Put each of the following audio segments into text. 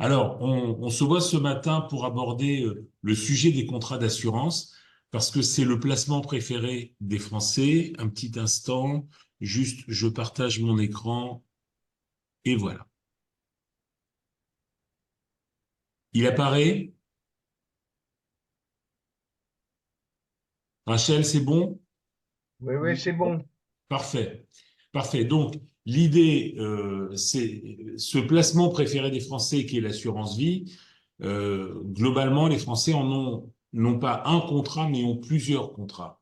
Alors, on se voit ce matin pour aborder le sujet des contrats d'assurance, parce que c'est le placement préféré des Français. Un petit instant, juste je partage mon écran et voilà. Il apparaît. Rachel, c'est bon? Oui, oui, c'est bon. Parfait. Parfait. Donc, l'idée, c'est ce placement préféré des Français qui est l'assurance vie. Globalement, les Français en ont non pas un contrat, mais ont plusieurs contrats.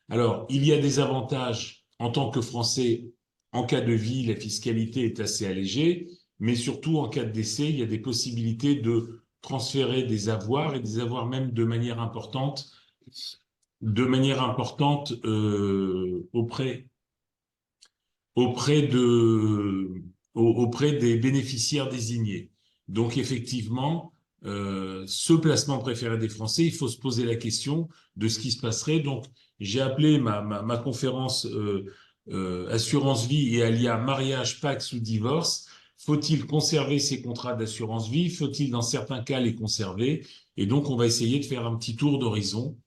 Alors, il y a des avantages en tant que Français. En cas de vie, la fiscalité est assez allégée, mais surtout en cas de décès, il y a des possibilités de transférer des avoirs et des avoirs même de manière importante auprès de, auprès des bénéficiaires désignés. Donc effectivement, ce placement préféré des Français, il faut se poser la question de ce qui se passerait. Donc j'ai appelé ma conférence Assurance vie et alia mariage, Pacs ou divorce. Faut-il conserver ces contrats d'assurance vie? Faut-il dans certains cas les conserver? Et donc on va essayer de faire un petit tour d'horizon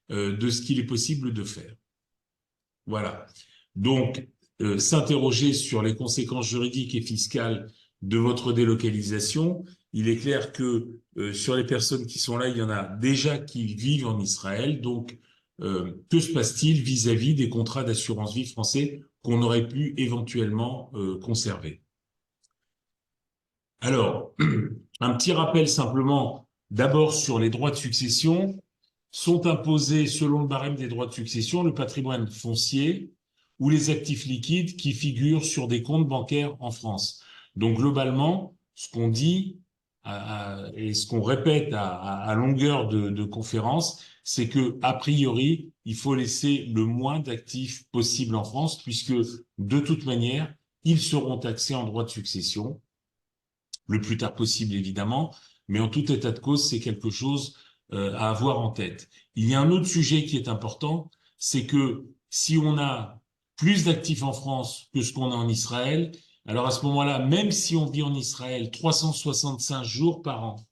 de ce qu'il est possible de faire. Voilà. Donc, s'interroger sur les conséquences juridiques et fiscales de votre délocalisation. Il est clair que sur les personnes qui sont là, il y en a déjà qui vivent en Israël. Donc, que se passe-t-il vis-à-vis des contrats d'assurance vie français qu'on aurait pu éventuellement conserver? Alors, un petit rappel simplement, d'abord sur les droits de succession. Sont imposés, selon le barème des droits de succession, le patrimoine foncier ou les actifs liquides qui figurent sur des comptes bancaires en France. Donc, globalement, ce qu'on dit et ce qu'on répète à longueur de conférences, c'est que, a priori, il faut laisser le moins d'actifs possible en France, puisque, de toute manière, ils seront taxés en droits de succession le plus tard possible, évidemment, mais en tout état de cause, c'est quelque chose à avoir en tête. Il y a un autre sujet qui est important, c'est que si on a plus d'actifs en France que ce qu'on a en Israël, alors à ce moment-là, même si on vit en Israël 365 jours par an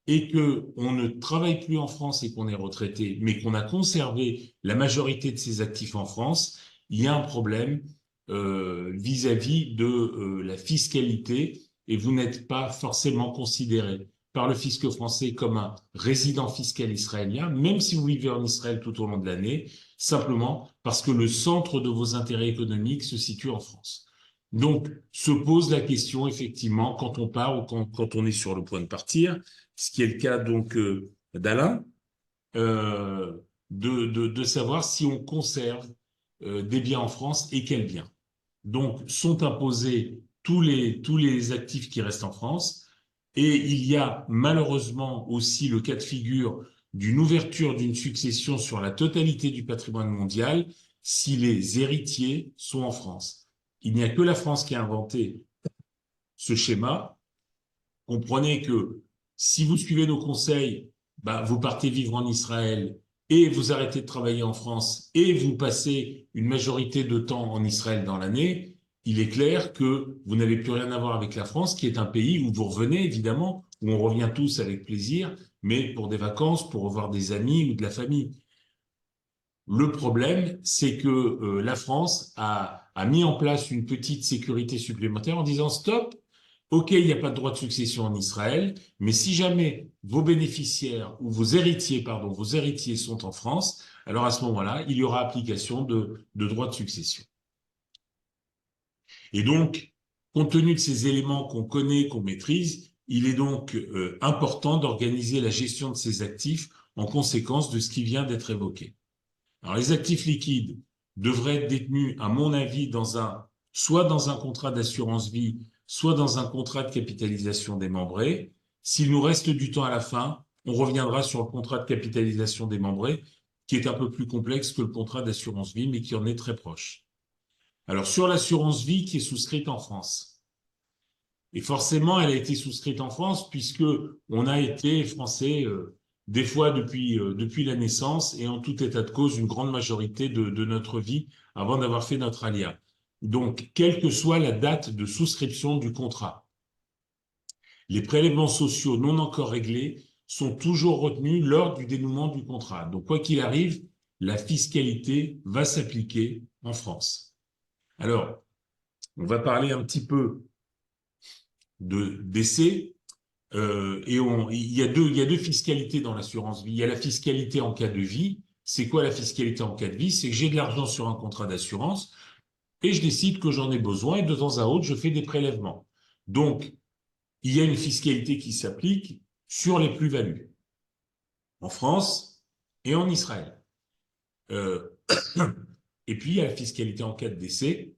et que on ne travaille plus en France et qu'on est retraité, mais qu'on a conservé la majorité de ses actifs en France, il y a un problème vis-à-vis de la fiscalité et vous n'êtes pas forcément considéré par le fisc français comme un résident fiscal israélien, même si vous vivez en Israël tout au long de l'année, simplement parce que le centre de vos intérêts économiques se situe en France. Donc, se pose la question, effectivement, quand on part ou quand on est sur le point de partir, ce qui est le cas donc d'Alain, euh, de savoir si on conserve des biens en France et quels biens. Donc, sont imposés tous les actifs qui restent en France. Et il y a malheureusement aussi le cas de figure d'une ouverture d'une succession sur la totalité du patrimoine mondial si les héritiers sont en France. Il n'y a que la France qui a inventé ce schéma. Comprenez que si vous suivez nos conseils, bah, vous partez vivre en Israël et vous arrêtez de travailler en France et vous passez une majorité de temps en Israël dans l'année, il est clair que vous n'avez plus rien à voir avec la France, qui est un pays où vous revenez, évidemment, où on revient tous avec plaisir, mais pour des vacances, pour revoir des amis ou de la famille. Le problème, c'est que la France a mis en place une petite sécurité supplémentaire en disant stop, ok, il n'y a pas de droit de succession en Israël, mais si jamais vos bénéficiaires ou vos héritiers sont en France, alors à ce moment-là, il y aura application de droit de succession. Et donc, compte tenu de ces éléments qu'on connaît, qu'on maîtrise, il est donc important d'organiser la gestion de ces actifs en conséquence de ce qui vient d'être évoqué. Alors, les actifs liquides devraient être détenus, à mon avis, soit dans un contrat d'assurance vie, soit dans un contrat de capitalisation démembré. S'il nous reste du temps à la fin, on reviendra sur le contrat de capitalisation démembré, qui est un peu plus complexe que le contrat d'assurance vie, mais qui en est très proche. Alors, sur l'assurance vie qui est souscrite en France. Et forcément, elle a été souscrite en France puisque on a été français des fois depuis la naissance et en tout état de cause une grande majorité de notre vie avant d'avoir fait notre alia. Donc, quelle que soit la date de souscription du contrat. Les prélèvements sociaux non encore réglés sont toujours retenus lors du dénouement du contrat. Donc, quoi qu'il arrive, la fiscalité va s'appliquer en France. Alors, on va parler un petit peu de décès. Il y a deux fiscalités dans l'assurance vie. Il y a la fiscalité en cas de vie. C'est quoi la fiscalité en cas de vie? C'est que j'ai de l'argent sur un contrat d'assurance et je décide que j'en ai besoin et de temps à autre, je fais des prélèvements. Donc, il y a une fiscalité qui s'applique sur les plus-values en France et en Israël. Euh, et puis, il y a la fiscalité en cas de décès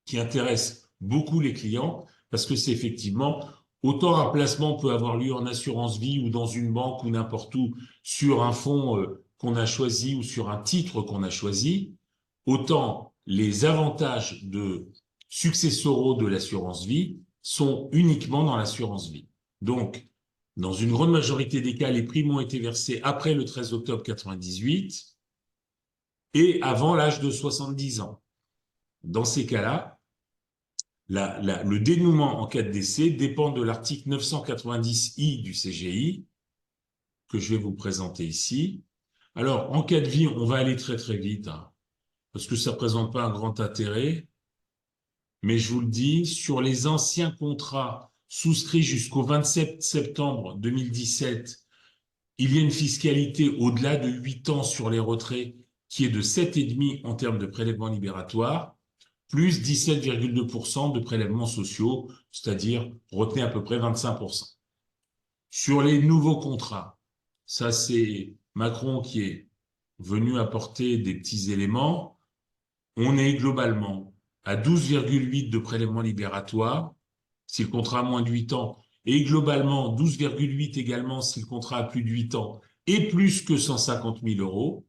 qui intéresse beaucoup les clients parce que c'est effectivement autant un placement peut avoir lieu en assurance vie ou dans une banque ou n'importe où sur un fonds qu'on a choisi ou sur un titre qu'on a choisi, autant les avantages de successoraux de l'assurance vie sont uniquement dans l'assurance vie. Donc, dans une grande majorité des cas, les primes ont été versées après le 13 octobre 98 et avant l'âge de 70 ans. Dans ces cas-là, le dénouement en cas de décès dépend de l'article 990I du CGI, que je vais vous présenter ici. Alors, en cas de vie, on va aller très très vite, hein, parce que ça ne présente pas un grand intérêt, mais je vous le dis, sur les anciens contrats souscrits jusqu'au 27 septembre 2017, il y a une fiscalité au-delà de 8 ans sur les retraits qui est de 7,5 en termes de prélèvement libératoire, plus 17,2% de prélèvements sociaux, c'est-à-dire retenez à peu près 25%. Sur les nouveaux contrats, ça c'est Macron qui est venu apporter des petits éléments, on est globalement à 12,8 de prélèvements libératoires si le contrat a moins de 8 ans, et globalement 12,8 également si le contrat a plus de 8 ans, et plus que 150 000 euros,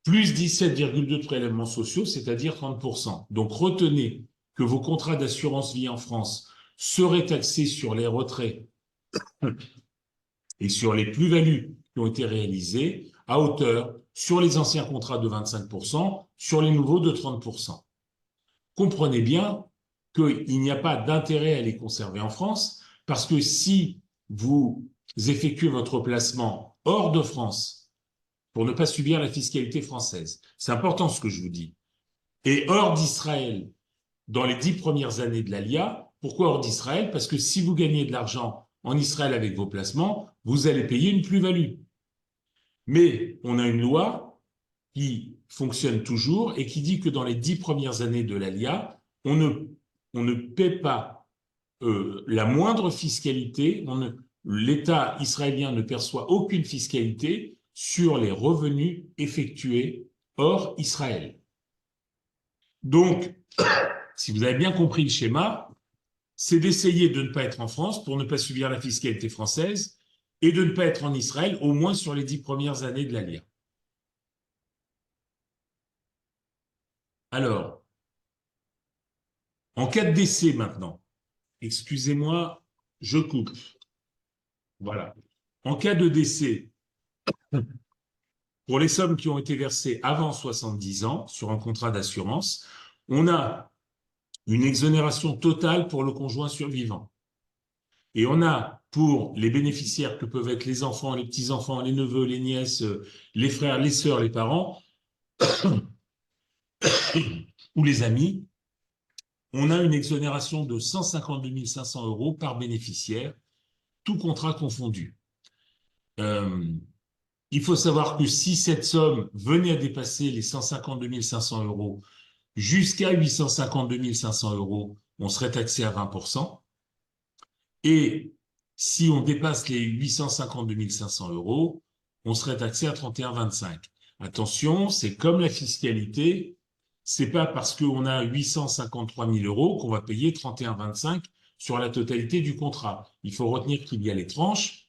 plus 17,2 de prélèvements sociaux, c'est-à-dire 30%. Donc retenez que vos contrats d'assurance vie en France seraient taxés sur les retraits et sur les plus-values qui ont été réalisées à hauteur sur les anciens contrats de 25%, sur les nouveaux de 30%. Comprenez bien qu'il n'y a pas d'intérêt à les conserver en France, parce que si vous effectuez votre placement hors de France pour ne pas subir la fiscalité française, c'est important ce que je vous dis, et hors d'Israël dans les 10 premières années de l'ALIA, pourquoi hors d'Israël? Parce que si vous gagnez de l'argent en Israël avec vos placements, vous allez payer une plus-value. Mais on a une loi qui fonctionne toujours et qui dit que dans les 10 premières années de l'ALIA, on ne paie pas la moindre fiscalité, l'État israélien ne perçoit aucune fiscalité sur les revenus effectués hors Israël. Donc, si vous avez bien compris le schéma, c'est d'essayer de ne pas être en France pour ne pas subir la fiscalité française et de ne pas être en Israël, au moins sur les 10 premières années de l'ALIA. Alors, en cas de décès maintenant, excusez-moi, je coupe. Voilà. En cas de décès, pour les sommes qui ont été versées avant 70 ans sur un contrat d'assurance, on a une exonération totale pour le conjoint survivant. Et on a pour les bénéficiaires que peuvent être les enfants, les petits-enfants, les neveux, les nièces, les frères, les sœurs, les parents ou les amis, on a une exonération de 152 500 euros par bénéficiaire, tout contrat confondu. Il faut savoir que si cette somme venait à dépasser les 152 500 euros jusqu'à 852 500 euros, on serait taxé à 20%. Et si on dépasse les 852 500 euros, on serait taxé à 31,25. Attention, c'est comme la fiscalité, c'est pas parce qu'on a 853 000 euros qu'on va payer 31,25 sur la totalité du contrat. Il faut retenir qu'il y a les tranches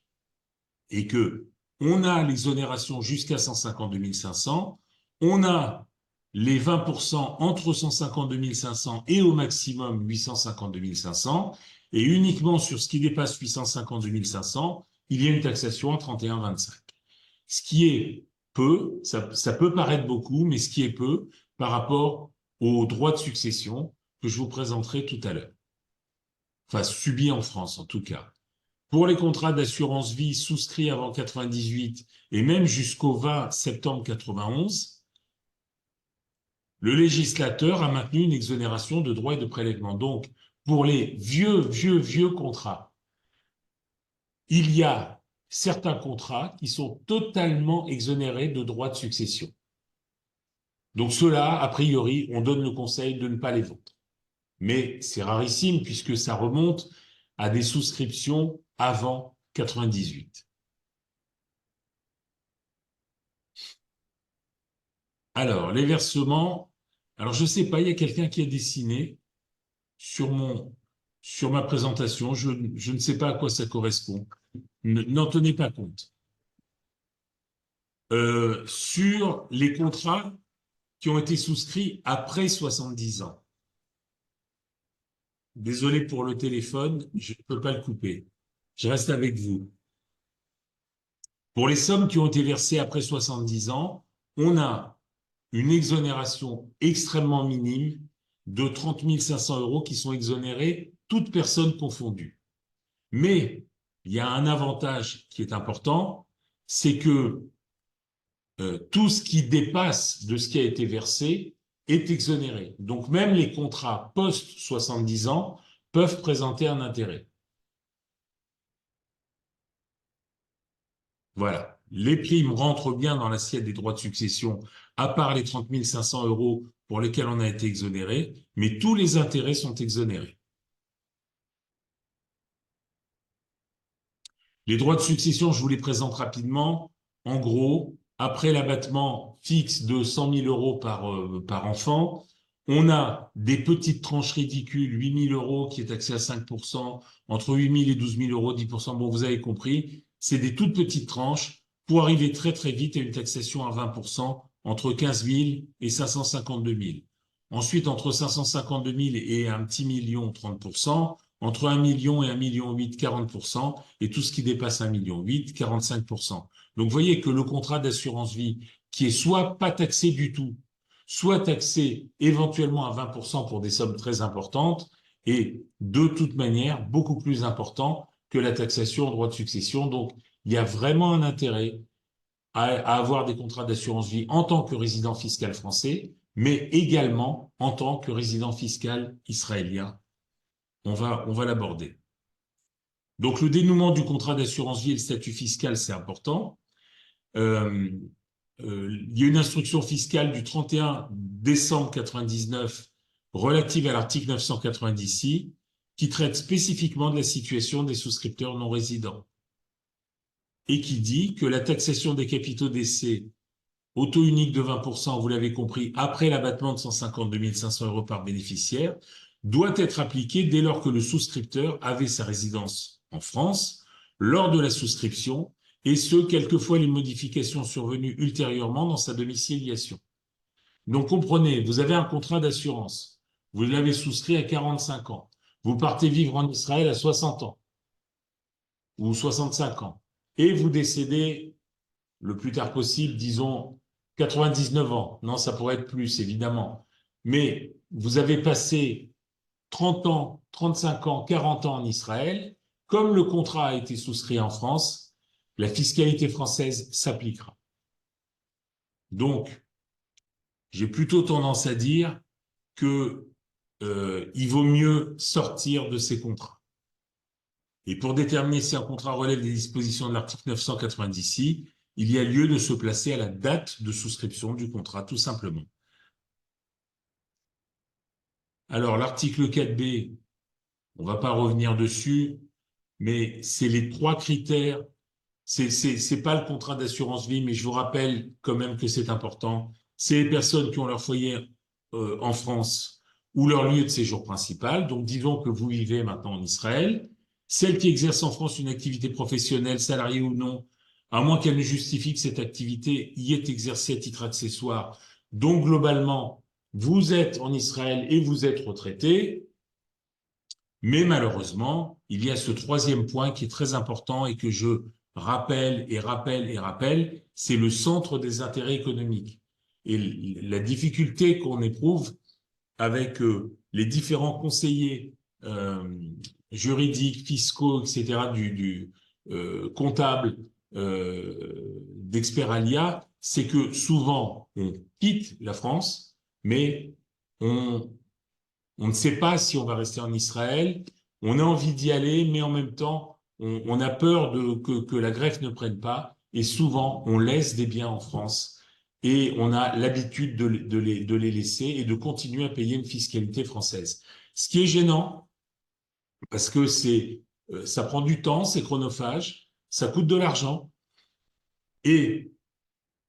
et que on a l'exonération jusqu'à 152 500, on a les 20% entre 152 500 et au maximum 852 500, et uniquement sur ce qui dépasse 852 500, il y a une taxation à 31,25. Ce qui est peu, ça peut paraître beaucoup, mais ce qui est peu par rapport aux droits de succession que je vous présenterai tout à l'heure. enfin subis en France en tout cas. Pour les contrats d'assurance vie souscrits avant 98 et même jusqu'au 20 septembre 91, le législateur a maintenu une exonération de droits et de prélèvements. Donc, pour les vieux contrats, il y a certains contrats qui sont totalement exonérés de droits de succession. Donc, ceux-là, a priori, on donne le conseil de ne pas les vendre. Mais c'est rarissime puisque ça remonte à des souscriptions avant 98. Alors, les versements, alors je ne sais pas, il y a quelqu'un qui a dessiné sur ma présentation, je ne sais pas à quoi ça correspond. N'en tenez pas compte. Sur les contrats qui ont été souscrits après 70 ans. Désolé pour le téléphone, je ne peux pas le couper. Je reste avec vous. Pour les sommes qui ont été versées après 70 ans, on a une exonération extrêmement minime de 30 500 € qui sont exonérés, toutes personnes confondues. Mais il y a un avantage qui est important, c'est que tout ce qui dépasse de ce qui a été versé est exonéré. Donc même les contrats post-70 ans peuvent présenter un intérêt. Voilà. Les primes rentrent bien dans l'assiette des droits de succession, à part les 30 500 € pour lesquels on a été exonéré, mais tous les intérêts sont exonérés. Les droits de succession, je vous les présente rapidement. En gros, après l'abattement fixe de 100 000 € par enfant, on a des petites tranches ridicules, 8 000 € qui est taxé à 5%, entre 8 000 et 12 000 €, 10%. Bon, vous avez compris, c'est des toutes petites tranches pour arriver très très vite à une taxation à 20%, entre 15 000 et 552 000. Ensuite, entre 552 000 et un petit million, 30%. Entre 1 million et 1,8 million, 40%, et tout ce qui dépasse 1,8 million, 45%. Donc, vous voyez que le contrat d'assurance vie, qui est soit pas taxé du tout, soit taxé éventuellement à 20% pour des sommes très importantes, est de toute manière beaucoup plus important que la taxation au droit de succession. Donc, il y a vraiment un intérêt à avoir des contrats d'assurance vie en tant que résident fiscal français, mais également en tant que résident fiscal israélien. On va l'aborder. Donc, le dénouement du contrat d'assurance vie et le statut fiscal, c'est important. Il y a une instruction fiscale du 31 décembre 99 relative à l'article 990 qui traite spécifiquement de la situation des souscripteurs non résidents et qui dit que la taxation des capitaux d'essai au taux unique de 20%, vous l'avez compris, après l'abattement de 152 500 € par bénéficiaire, doit être appliquée dès lors que le souscripteur avait sa résidence en France lors de la souscription, et ce, quelles que soient les modifications survenues ultérieurement dans sa domiciliation. Donc comprenez, vous avez un contrat d'assurance, vous l'avez souscrit à 45 ans, vous partez vivre en Israël à 60 ans ou 65 ans, et vous décédez le plus tard possible, disons 99 ans. Non, ça pourrait être plus, évidemment. Mais vous avez passé 30 ans, 35 ans, 40 ans en Israël. Comme le contrat a été souscrit en France, la fiscalité française s'appliquera. Donc, j'ai plutôt tendance à dire que il vaut mieux sortir de ces contrats. Et pour déterminer si un contrat relève des dispositions de l'article 990, il y a lieu de se placer à la date de souscription du contrat, tout simplement. Alors, l'article 4b, on ne va pas revenir dessus, mais c'est les 3 critères. C'est pas le contrat d'assurance vie, mais je vous rappelle quand même que c'est important. C'est les personnes qui ont leur foyer en France ou leur lieu de séjour principal. Donc, disons que vous vivez maintenant en Israël. Celles qui exercent en France une activité professionnelle, salariée ou non, à moins qu'elle ne justifie que cette activité y est exercée à titre accessoire. Donc, globalement, vous êtes en Israël et vous êtes retraité. Mais malheureusement, il y a ce 3e point qui est très important et que je rappelle et rappelle et rappelle, c'est le centre des intérêts économiques. Et la difficulté qu'on éprouve avec les différents conseillers juridiques, fiscaux, etc., comptable, d'experts à l'IA, c'est que souvent, on quitte la France, mais on ne sait pas si on va rester en Israël. On a envie d'y aller, mais en même temps, on a peur que la greffe ne prenne pas. Et souvent, on laisse des biens en France et on a l'habitude de les laisser et de continuer à payer une fiscalité française. Ce qui est gênant, parce que ça prend du temps, c'est chronophage, ça coûte de l'argent et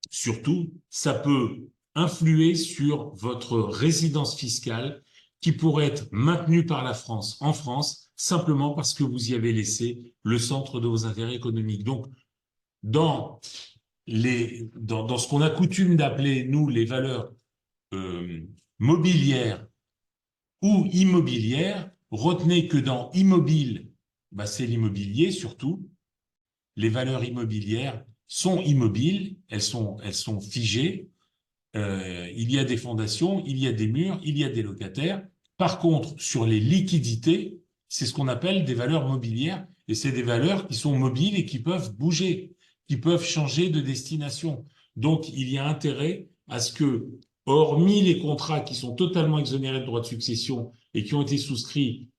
surtout, ça peut influer sur votre résidence fiscale qui pourrait être maintenue par la France en France simplement parce que vous y avez laissé le centre de vos intérêts économiques. Donc, dans ce qu'on a coutume d'appeler, nous, les valeurs mobilières ou immobilières, retenez que dans immobile, bah, c'est l'immobilier surtout. Les valeurs immobilières sont immobiles, elles sont figées. Il y a des fondations, il y a des murs, il y a des locataires. Par contre, sur les liquidités, c'est ce qu'on appelle des valeurs mobilières, et c'est des valeurs qui sont mobiles et qui peuvent bouger, qui peuvent changer de destination. Donc, il y a intérêt à ce que, hormis les contrats qui sont totalement exonérés de droits de succession et qui ont été souscrits,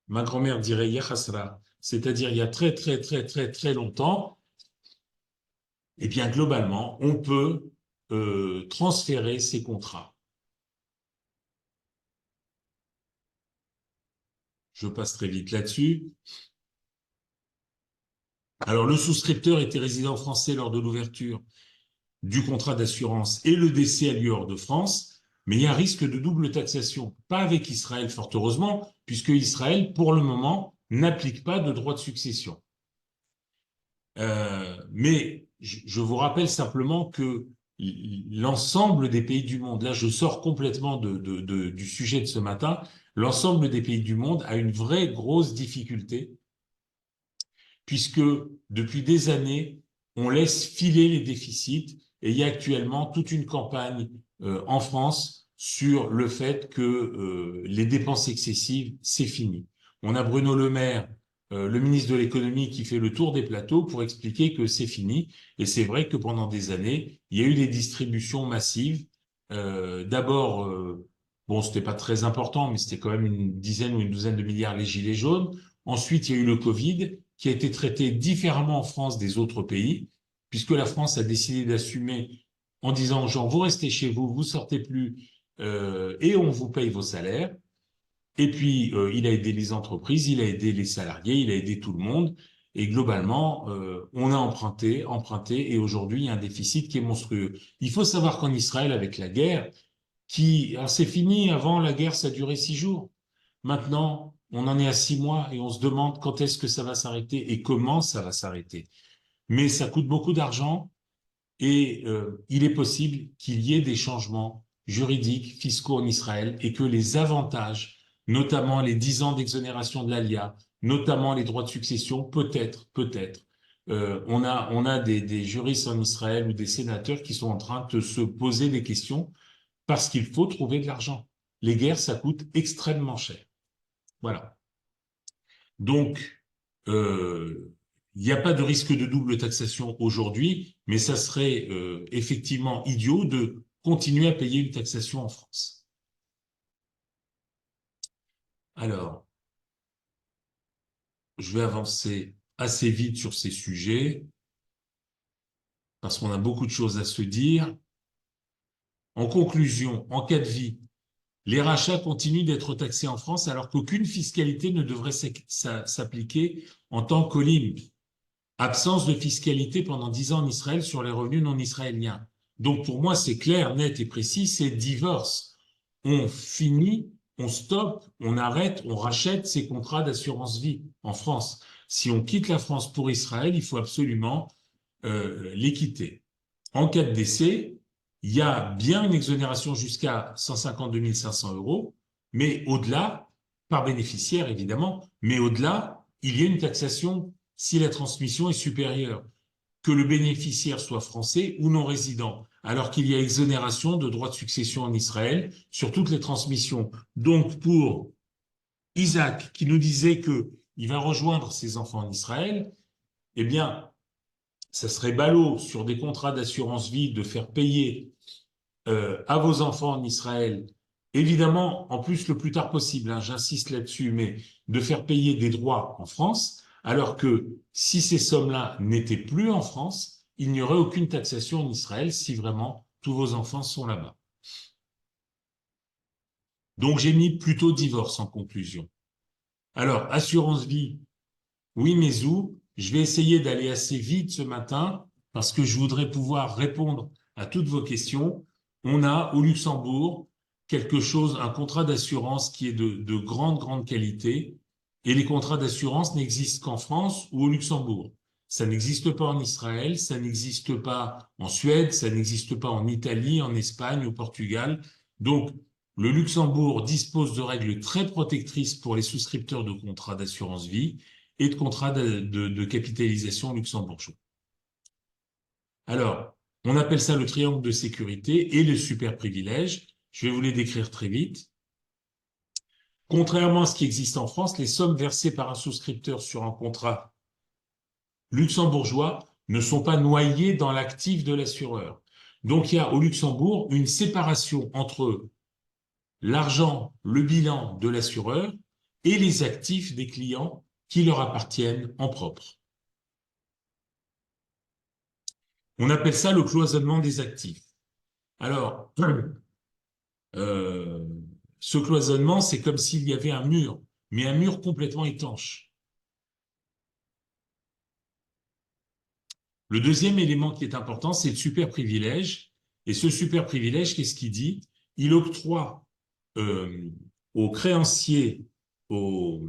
ma grand-mère dirait Yahasra, c'est-à-dire il y a très, très, très, très, très longtemps, eh bien, globalement, on peut transférer ces contrats. Je passe très vite là-dessus. Alors, le souscripteur était résident français lors de l'ouverture du contrat d'assurance et le décès a lieu hors de France, mais il y a un risque de double taxation. Pas avec Israël, fort heureusement, puisque Israël, pour le moment, n'applique pas de droit de succession. Mais je vous rappelle simplement que l'ensemble des pays du monde, là je sors complètement du sujet de ce matin, l'ensemble des pays du monde a une vraie grosse difficulté, puisque depuis des années, on laisse filer les déficits et il y a actuellement toute une campagne en France sur le fait que les dépenses excessives, c'est fini. On a Bruno Le Maire, le ministre de l'économie, qui fait le tour des plateaux pour expliquer que c'est fini. Et c'est vrai que pendant des années, il y a eu des distributions massives. D'abord, bon, c'était pas très important, mais c'était quand même une dizaine ou une douzaine de milliards les gilets jaunes. Ensuite, il y a eu le Covid, qui a été traité différemment en France des autres pays, puisque la France a décidé d'assumer en disant aux gens, vous restez chez vous, vous sortez plus, et on vous paye vos salaires. Et puis, il a aidé les entreprises, il a aidé les salariés, il a aidé tout le monde. Et globalement, on a emprunté, et aujourd'hui, il y a un déficit qui est monstrueux. Il faut savoir qu'en Israël, avec la guerre, alors c'est fini, avant la guerre, ça durait 6 jours. Maintenant, on en est à 6 mois et on se demande quand est-ce que ça va s'arrêter et comment ça va s'arrêter. Mais ça coûte beaucoup d'argent et il est possible qu'il y ait des changements juridiques, fiscaux en Israël et que les avantages, notamment les 10 ans d'exonération de l'ALIA, notamment les droits de succession, peut-être, on a des juristes en Israël ou des sénateurs qui sont en train de se poser des questions parce qu'il faut trouver de l'argent. Les guerres, ça coûte extrêmement cher. Voilà. Donc, il n'y a pas de risque de double taxation aujourd'hui, mais ça serait effectivement idiot de continuer à payer une taxation en France. Alors, je vais avancer assez vite sur ces sujets, parce qu'on a beaucoup de choses à se dire. En conclusion, en cas de vie, les rachats continuent d'être taxés en France alors qu'aucune fiscalité ne devrait s'appliquer en tant qu'OLIM. Absence de fiscalité pendant 10 ans en Israël sur les revenus non israéliens. Donc pour moi, c'est clair, net et précis, c'est divorce. On finit, on stoppe, on arrête, on rachète ces contrats d'assurance vie en France. Si on quitte la France pour Israël, il faut absolument les quitter. En cas de décès, il y a bien une exonération jusqu'à 152 500 €, mais au-delà, par bénéficiaire évidemment, mais au-delà, il y a une taxation si la transmission est supérieure, que le bénéficiaire soit français ou non résident, alors qu'il y a exonération de droits de succession en Israël sur toutes les transmissions. Donc, pour Isaac qui nous disait qu'il va rejoindre ses enfants en Israël, eh bien, ça serait ballot sur des contrats d'assurance vie de faire payer à vos enfants en Israël, évidemment, en plus le plus tard possible, hein, j'insiste là-dessus, mais de faire payer des droits en France, alors que si ces sommes-là n'étaient plus en France, il n'y aurait aucune taxation en Israël si vraiment tous vos enfants sont là-bas. Donc j'ai mis plutôt divorce en conclusion. Alors, assurance vie, oui, mais où? Je vais essayer d'aller assez vite ce matin parce que je voudrais pouvoir répondre à toutes vos questions. On a au Luxembourg quelque chose, un contrat d'assurance qui est de grande, grande qualité. Et les contrats d'assurance n'existent qu'en France ou au Luxembourg. Ça n'existe pas en Israël, ça n'existe pas en Suède, ça n'existe pas en Italie, en Espagne, au Portugal. Donc, le Luxembourg dispose de règles très protectrices pour les souscripteurs de contrats d'assurance vie et de contrats de capitalisation luxembourgeois. Alors, on appelle ça le triangle de sécurité et le super privilège. Je vais vous les décrire très vite. Contrairement à ce qui existe en France, les sommes versées par un souscripteur sur un contrat luxembourgeois ne sont pas noyées dans l'actif de l'assureur. Donc, il y a au Luxembourg une séparation entre l'argent, le bilan de l'assureur et les actifs des clients qui leur appartiennent en propre. On appelle ça le cloisonnement des actifs. Alors, euh, ce cloisonnement, c'est comme s'il y avait un mur, mais un mur complètement étanche. Le deuxième élément qui est important, c'est le super privilège. Et ce super privilège, qu'est-ce qu'il dit? Il octroie aux créanciers, aux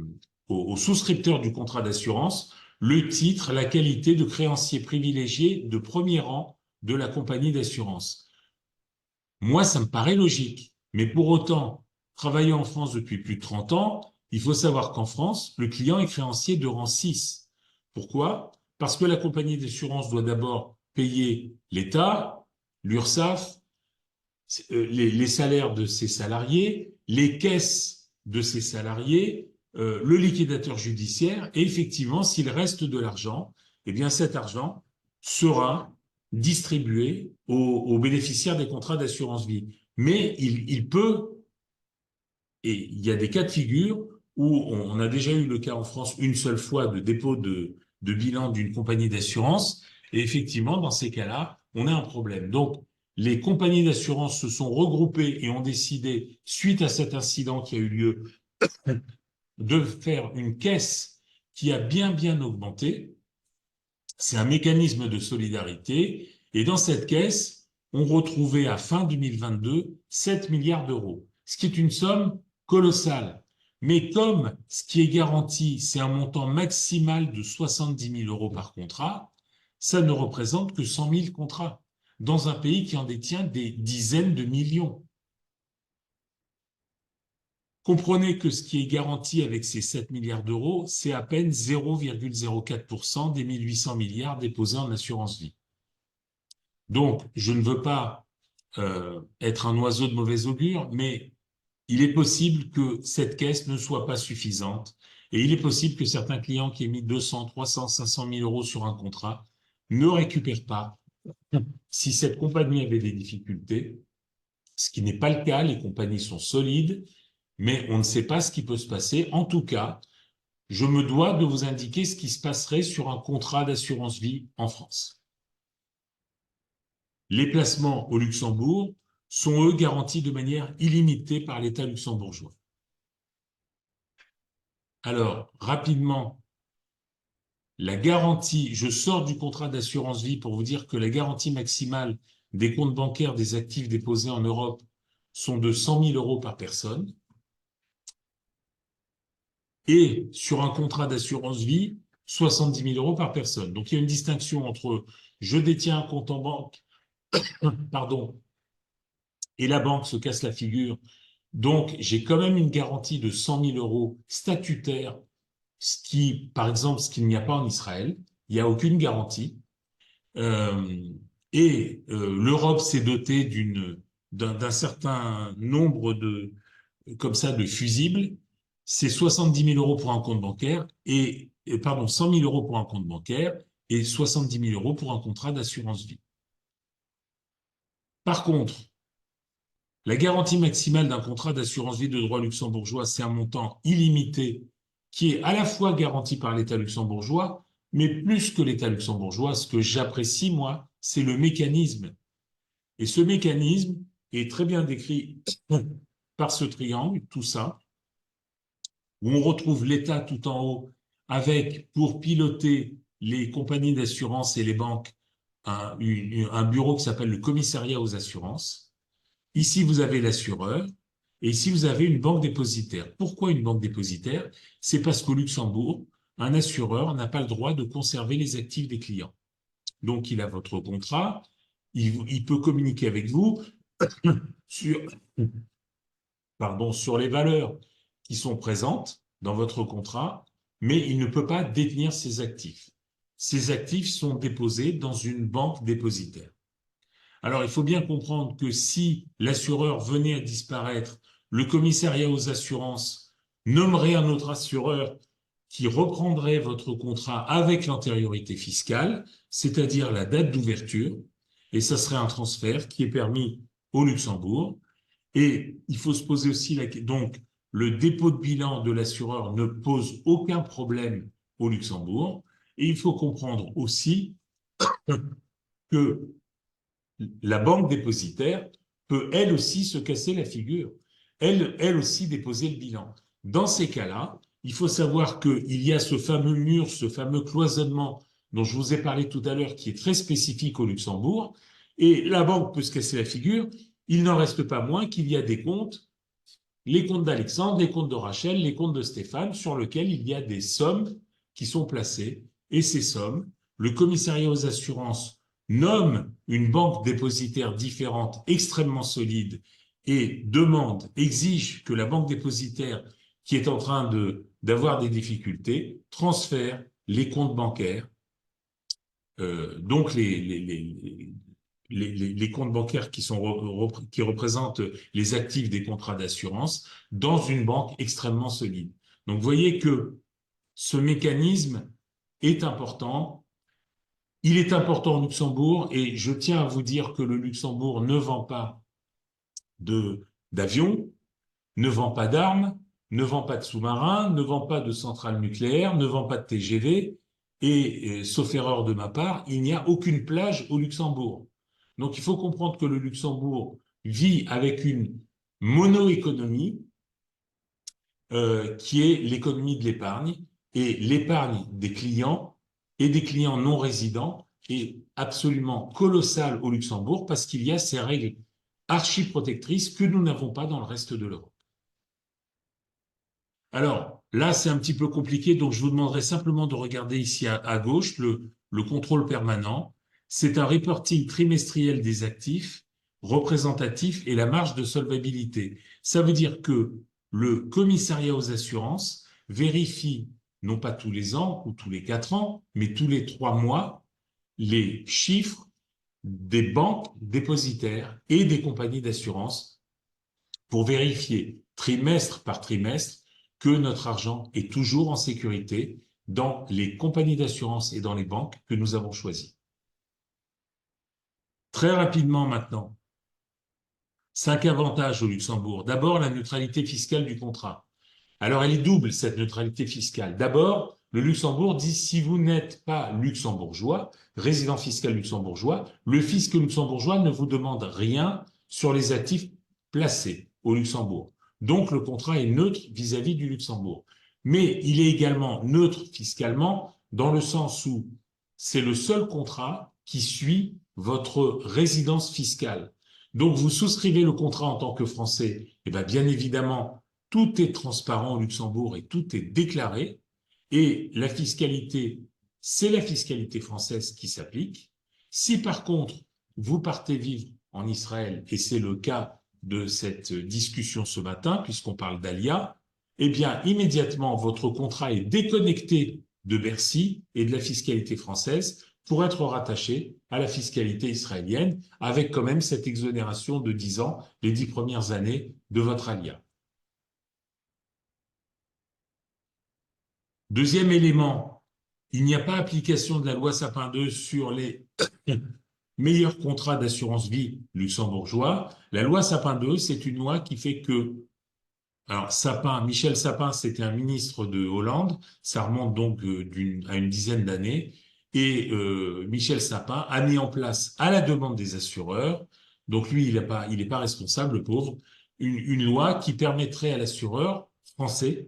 souscripteurs du contrat d'assurance, le titre, la qualité de créancier privilégié de premier rang de la compagnie d'assurance. Moi, ça me paraît logique. Mais pour autant, travaillant en France depuis plus de 30 ans, il faut savoir qu'en France, le client est créancier de rang 6. Pourquoi? Parce que la compagnie d'assurance doit d'abord payer l'État, l'URSSAF, les salaires de ses salariés, les caisses de ses salariés, le liquidateur judiciaire, et effectivement, s'il reste de l'argent, eh bien cet argent sera distribué aux bénéficiaires des contrats d'assurance vie. Mais il peut, et il y a des cas de figure où on a déjà eu le cas en France une seule fois de dépôt de bilan d'une compagnie d'assurance, et effectivement, dans ces cas-là, on a un problème. Donc, les compagnies d'assurance se sont regroupées et ont décidé, suite à cet incident qui a eu lieu, de faire une caisse qui a bien, bien augmenté. C'est un mécanisme de solidarité. Et dans cette caisse, on retrouvait à fin 2022 7 milliards d'euros, ce qui est une somme colossale. Mais comme ce qui est garanti, c'est un montant maximal de 70 000 euros par contrat, ça ne représente que 100 000 contrats dans un pays qui en détient des dizaines de millions. Comprenez que ce qui est garanti avec ces 7 milliards d'euros, c'est à peine 0,04% des 1800 milliards déposés en assurance vie. Donc, je ne veux pas être un oiseau de mauvais augure, mais il est possible que cette caisse ne soit pas suffisante et il est possible que certains clients qui aient mis 200, 300, 500 000 euros sur un contrat ne récupèrent pas. Si cette compagnie avait des difficultés, ce qui n'est pas le cas, les compagnies sont solides, mais on ne sait pas ce qui peut se passer. En tout cas, je me dois de vous indiquer ce qui se passerait sur un contrat d'assurance vie en France. Les placements au Luxembourg sont, eux, garantis de manière illimitée par l'État luxembourgeois. Alors, rapidement, la garantie, je sors du contrat d'assurance vie pour vous dire que la garantie maximale des comptes bancaires des actifs déposés en Europe sont de 100 000 euros par personne. Et sur un contrat d'assurance vie, 70 000 euros par personne. Donc il y a une distinction entre je détiens un compte en banque, pardon, et la banque se casse la figure. Donc j'ai quand même une garantie de 100 000 euros statutaire, ce qui, par exemple, ce qu'il n'y a pas en Israël. Il n'y a aucune garantie. L'Europe s'est dotée d'un certain nombre comme ça, de fusibles. c'est 70 000 euros pour un compte bancaire pardon, 100 000 euros pour un compte bancaire et 70 000 euros pour un contrat d'assurance vie. Par contre, la garantie maximale d'un contrat d'assurance vie de droit luxembourgeois, c'est un montant illimité qui est à la fois garanti par l'État luxembourgeois, mais plus que l'État luxembourgeois, ce que j'apprécie, moi, c'est le mécanisme. Et ce mécanisme est très bien décrit par ce triangle, tout ça, où on retrouve l'État tout en haut, avec, pour piloter les compagnies d'assurance et les banques, un bureau qui s'appelle le commissariat aux assurances. Ici, vous avez l'assureur, et ici, vous avez une banque dépositaire. Pourquoi une banque dépositaire? C'est parce qu'au Luxembourg, un assureur n'a pas le droit de conserver les actifs des clients. Donc, il a votre contrat, il peut communiquer avec vous sur, sur les valeurs qui sont présentes dans votre contrat, mais il ne peut pas détenir ces actifs. Ces actifs sont déposés dans une banque dépositaire. Alors, il faut bien comprendre que si l'assureur venait à disparaître, le commissariat aux assurances nommerait un autre assureur qui reprendrait votre contrat avec l'antériorité fiscale, c'est-à-dire la date d'ouverture, et ça serait un transfert qui est permis au Luxembourg. Et il faut se poser aussi donc le dépôt de bilan de l'assureur ne pose aucun problème au Luxembourg. Et il faut comprendre aussi que la banque dépositaire peut elle aussi se casser la figure, elle aussi déposer le bilan. Dans ces cas-là, il faut savoir qu'il y a ce fameux mur, ce fameux cloisonnement dont je vous ai parlé tout à l'heure, qui est très spécifique au Luxembourg, et la banque peut se casser la figure. Il n'en reste pas moins qu'il y a des comptes, les comptes d'Alexandre, les comptes de Rachel, les comptes de Stéphane, sur lesquels il y a des sommes qui sont placées. Et ces sommes, le commissariat aux assurances nomme une banque dépositaire différente, extrêmement solide, et demande, exige que la banque dépositaire qui est en train d'avoir des difficultés transfère les comptes bancaires, donc les comptes bancaires qui représentent les actifs des contrats d'assurance dans une banque extrêmement solide. Donc, vous voyez que ce mécanisme est important. Il est important au Luxembourg et je tiens à vous dire que le Luxembourg ne vend pas d'avions, ne vend pas d'armes, ne vend pas de sous-marins, ne vend pas de centrales nucléaires, ne vend pas de TGV et, sauf erreur de ma part, il n'y a aucune plage au Luxembourg. Donc il faut comprendre que le Luxembourg vit avec une mono-économie qui est l'économie de l'épargne, et l'épargne des clients et des clients non résidents est absolument colossale au Luxembourg parce qu'il y a ces règles archi-protectrices que nous n'avons pas dans le reste de l'Europe. Alors là, c'est un petit peu compliqué, donc je vous demanderai simplement de regarder ici à gauche le contrôle permanent. C'est un reporting trimestriel des actifs représentatifs et la marge de solvabilité. Ça veut dire que le commissariat aux assurances vérifie, non pas tous les ans ou tous les 4 ans, mais tous les 3 mois, les chiffres des banques dépositaires et des compagnies d'assurance pour vérifier trimestre par trimestre que notre argent est toujours en sécurité dans les compagnies d'assurance et dans les banques que nous avons choisies. Très rapidement maintenant, 5 avantages au Luxembourg. D'abord, la neutralité fiscale du contrat. Alors, elle est double, cette neutralité fiscale. D'abord, le Luxembourg dit si vous n'êtes pas luxembourgeois, résident fiscal luxembourgeois, le fisc luxembourgeois ne vous demande rien sur les actifs placés au Luxembourg. Donc, le contrat est neutre vis-à-vis du Luxembourg. Mais il est également neutre fiscalement dans le sens où c'est le seul contrat qui suit votre résidence fiscale. Donc, vous souscrivez le contrat en tant que Français, et bien évidemment, tout est transparent au Luxembourg et tout est déclaré. Et la fiscalité, c'est la fiscalité française qui s'applique. Si par contre, vous partez vivre en Israël, et c'est le cas de cette discussion ce matin, puisqu'on parle d'Alia, eh bien, immédiatement, votre contrat est déconnecté de Bercy et de la fiscalité française pour être rattaché à la fiscalité israélienne, avec quand même cette exonération de 10 ans, les 10 premières années de votre Alia. Deuxième élément, il n'y a pas application de la loi Sapin 2 sur les meilleurs contrats d'assurance vie luxembourgeois. La loi Sapin 2, c'est une loi qui fait que, alors Sapin, Michel Sapin, c'était un ministre de Hollande, ça remonte donc à une dizaine d'années, et Michel Sapin a mis en place, à la demande des assureurs, donc lui, il est pas responsable, le pauvre, une loi qui permettrait à l'assureur français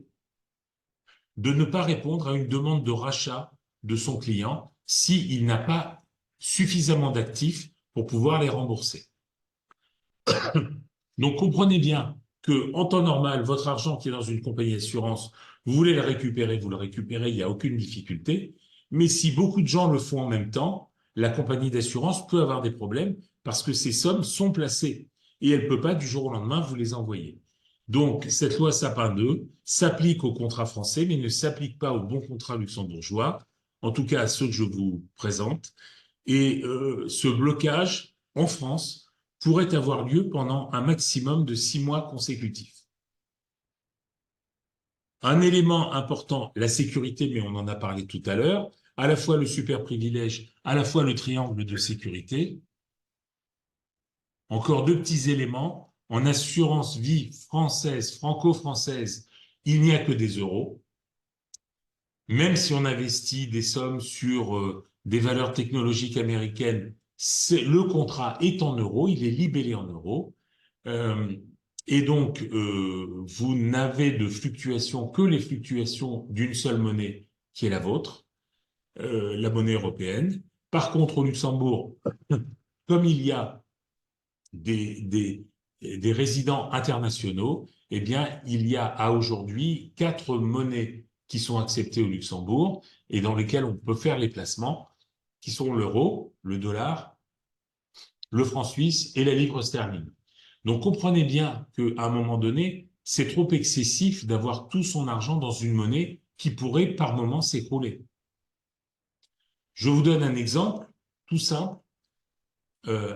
de ne pas répondre à une demande de rachat de son client s'il n'a pas suffisamment d'actifs pour pouvoir les rembourser. Donc comprenez bien que en temps normal, votre argent qui est dans une compagnie d'assurance, vous voulez le récupérer, vous le récupérez, il n'y a aucune difficulté. Mais si beaucoup de gens le font en même temps, la compagnie d'assurance peut avoir des problèmes parce que ces sommes sont placées et elle ne peut pas du jour au lendemain vous les envoyer. Donc cette loi Sapin 2 s'applique aux contrats français mais ne s'applique pas aux bons contrats luxembourgeois, en tout cas à ceux que je vous présente. Et ce blocage en France pourrait avoir lieu pendant un maximum de 6 mois consécutifs. Un élément important, la sécurité, mais on en a parlé tout à l'heure, à la fois le super privilège, à la fois le triangle de sécurité. Encore deux petits éléments. En assurance vie française, franco-française, il n'y a que des euros. Même si on investit des sommes sur des valeurs technologiques américaines, le contrat est en euros, il est libellé en euros. Euh, et donc, vous n'avez de fluctuations que les fluctuations d'une seule monnaie qui est la vôtre, la monnaie européenne. Par contre, au Luxembourg, comme il y a des, des, des résidents internationaux, eh bien, il y a à aujourd'hui 4 monnaies qui sont acceptées au Luxembourg et dans lesquelles on peut faire les placements, qui sont l'euro, le dollar, le franc suisse et la livre sterling. Donc comprenez bien qu'à un moment donné, c'est trop excessif d'avoir tout son argent dans une monnaie qui pourrait par moment s'écrouler. Je vous donne un exemple tout simple.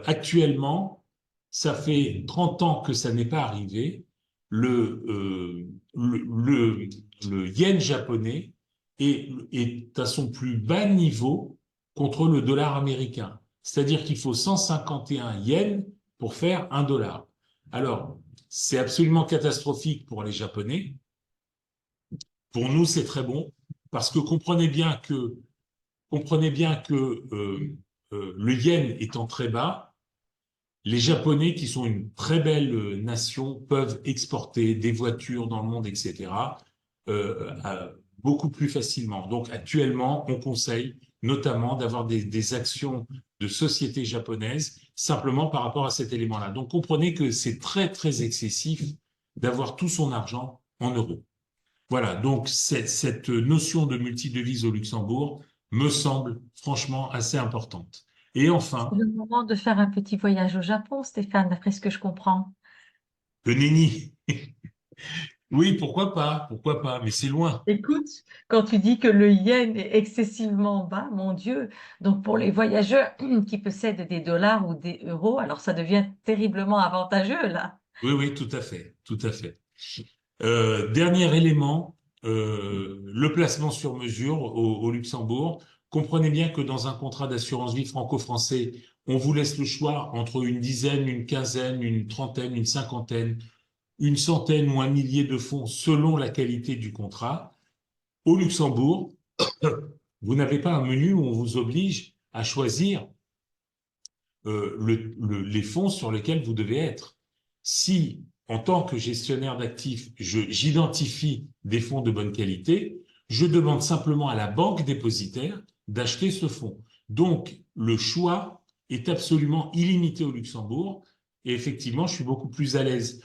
Actuellement, ça fait 30 ans que ça n'est pas arrivé. Le, euh, le, le, le yen japonais est à son plus bas niveau contre le dollar américain. C'est-à-dire qu'il faut 151 yens pour faire un dollar. Alors, c'est absolument catastrophique pour les Japonais. Pour nous, c'est très bon parce que comprenez bien que le yen étant très bas, les Japonais, qui sont une très belle nation, peuvent exporter des voitures dans le monde, etc., beaucoup plus facilement. Donc actuellement, on conseille notamment d'avoir des actions de sociétés japonaises simplement par rapport à cet élément-là. Donc comprenez que c'est très, très excessif d'avoir tout son argent en euros. Voilà, donc cette notion de multidevise au Luxembourg me semble franchement assez importante. Et C'est enfin, le moment de faire un petit voyage au Japon, Stéphane, d'après ce que je comprends. le nenni. Oui, pourquoi pas, mais c'est loin. Écoute, quand tu dis que le yen est excessivement bas, mon Dieu, donc pour les voyageurs qui possèdent des dollars ou des euros, alors ça devient terriblement avantageux là. Oui, oui, tout à fait, tout à fait. Dernier élément, le placement sur mesure au Luxembourg. Comprenez bien que dans un contrat d'assurance vie franco-français, on vous laisse le choix entre une dizaine, une quinzaine, une trentaine, une cinquantaine, une centaine ou un millier de fonds selon la qualité du contrat. Au Luxembourg, vous n'avez pas un menu où on vous oblige à choisir les fonds sur lesquels vous devez être. Si, en tant que gestionnaire d'actifs, j'identifie des fonds de bonne qualité, je demande simplement à la banque dépositaire d'acheter ce fonds. Donc, le choix est absolument illimité au Luxembourg. Et effectivement, je suis beaucoup plus à l'aise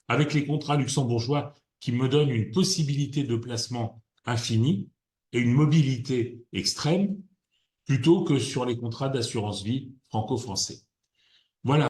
avec les contrats luxembourgeois qui me donnent une possibilité de placement infinie et une mobilité extrême plutôt que sur les contrats d'assurance vie franco-français. Voilà.